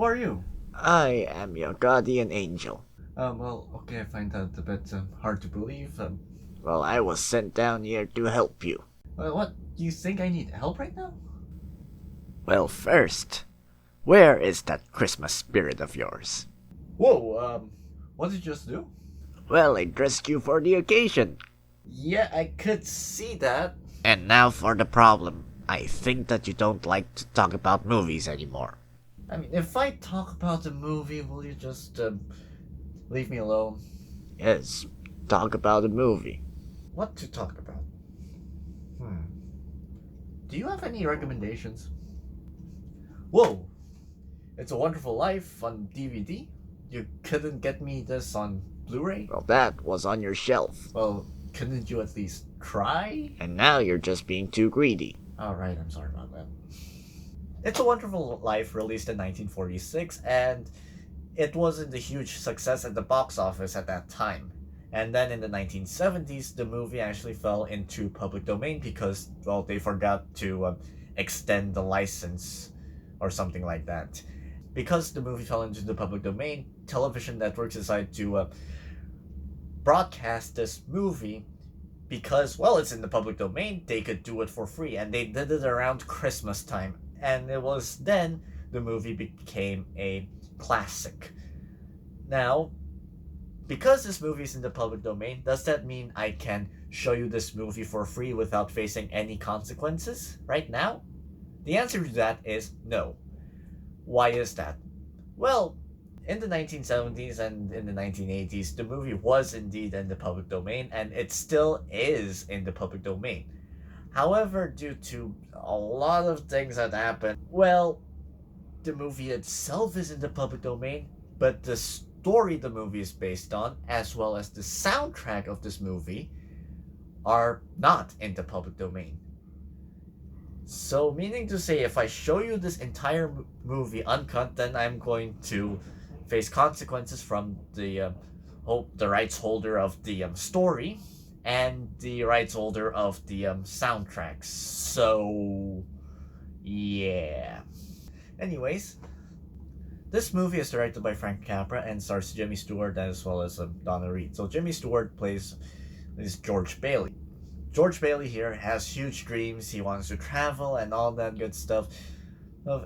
are you? I am your guardian angel. Okay, I find that a bit hard to believe. Well, I was sent down here to help you. What? Do you think I need help right now? Well, first, where is that Christmas spirit of yours? Whoa, what did you just do? Well, I dressed you for the occasion. Yeah, I could see that. And now for the problem. I think that you don't like to talk about movies anymore. I mean, if I talk about the movie, will you just, leave me alone? Yes, talk about a movie. What to talk about? Hmm. Do you have any recommendations? Whoa! It's a Wonderful Life on DVD? You couldn't get me this on Blu-ray? Well, that was on your shelf. Well, couldn't you at least try? And now you're just being too greedy. Alright, I'm sorry about that. It's a Wonderful Life released in 1946, and it wasn't a huge success at the box office at that time. And then in the 1970s, the movie actually fell into public domain because, well, they forgot to extend the license or something like that. Because the movie fell into the public domain, television networks decided to broadcast this movie because, well, it's in the public domain, they could do it for free, and they did it around Christmas time. And it was then the movie became a classic. Now, because this movie is in the public domain, does that mean I can show you this movie for free without facing any consequences right now? The answer to that is no. Why is that? Well, in the 1970s and in the 1980s, the movie was indeed in the public domain, and it still is in the public domain. However, due to a lot of things that happened, well, the movie itself is in the public domain, but the story the movie is based on, as well as the soundtrack of this movie, are not in the public domain. So, meaning to say, if I show you this entire movie uncut, then I'm going to face consequences from the rights holder of the story and the rights holder of the soundtracks. So, yeah. Anyways, this movie is directed by Frank Capra and stars Jimmy Stewart as well as Donna Reed. So Jimmy Stewart plays is George Bailey. George Bailey here has huge dreams. He wants to travel and all that good stuff,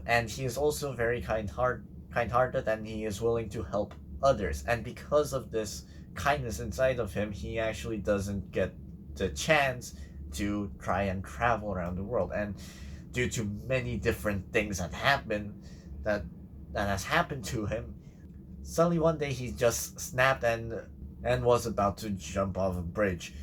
and he is also very kind-hearted, and he is willing to help others. And because of this kindness inside of him, he actually doesn't get the chance to try and travel around the world. And due to many different things that happen, that has happened to him, suddenly one day he just snapped and was about to jump off a bridge.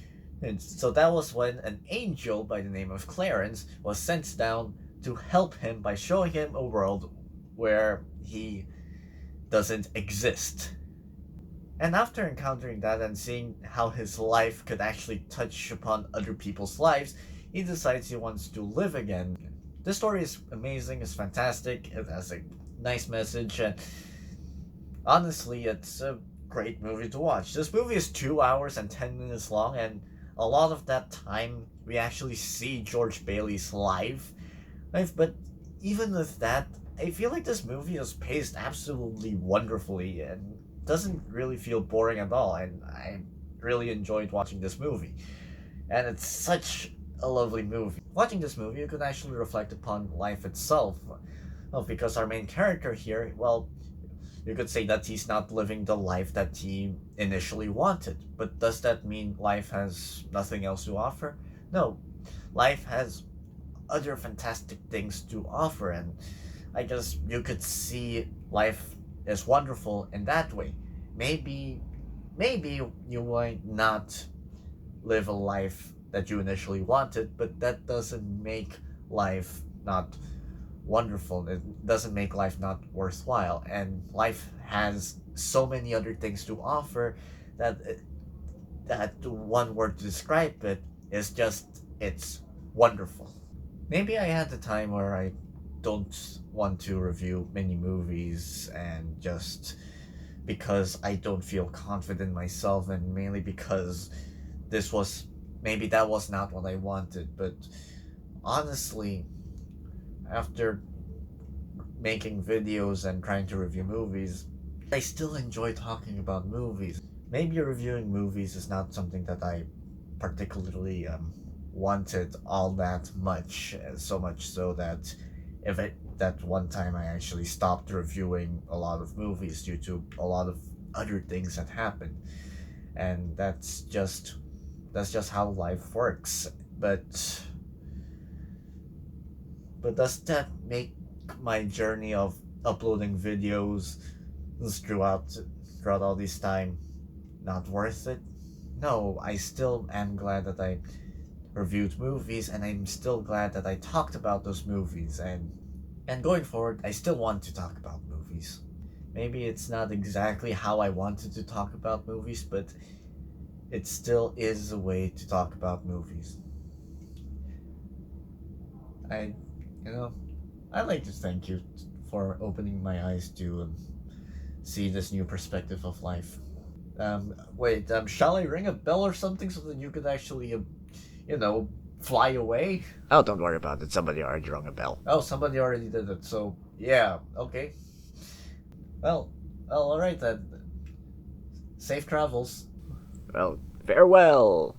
And so that was when an angel by the name of Clarence was sent down to help him by showing him a world where he doesn't exist. And after encountering that and seeing how his life could actually touch upon other people's lives, he decides he wants to live again. This story is amazing, it's fantastic, it has a nice message, and honestly, it's a great movie to watch. This movie is 2 hours and 10 minutes long, and a lot of that time we actually see George Bailey's life. But even with that, I feel like this movie is paced absolutely wonderfully and doesn't really feel boring at all. And I really enjoyed watching this movie. And it's such a lovely movie. Watching this movie, you could actually reflect upon life itself. Well, because our main character here, well, you could say that he's not living the life that he initially wanted. But does that mean life has nothing else to offer? No. Life has other fantastic things to offer, and I guess you could see life is wonderful in that way. Maybe you might not live a life that you initially wanted, but that doesn't make life not wonderful. It doesn't make life not worthwhile. And life has so many other things to offer that that one word to describe it is just it's wonderful. Maybe I had the time where I don't want to review many movies and just because I don't feel confident in myself, and mainly because this was maybe that was not what I wanted. But honestly, after making videos and trying to review movies, I still enjoy talking about movies. Maybe reviewing movies is not something that I particularly wanted all that much, so much so that that one time I actually stopped reviewing a lot of movies due to a lot of other things that happened, and that's just how life works. But does that make my journey of uploading videos throughout throughout all this time not worth it? No, I still am glad that I reviewed movies, and I'm still glad that I talked about those movies, and going forward I still want to talk about movies. Maybe it's not exactly how I wanted to talk about movies, but it still is a way to talk about movies. I, you know, I'd like to thank you for opening my eyes to see this new perspective of life. Wait, shall I ring a bell or something so that you could actually, you know, fly away? Oh, don't worry about it. Somebody already rung a bell. Oh, somebody already did it, so yeah, okay. Well, alright then. Safe travels. Well, farewell.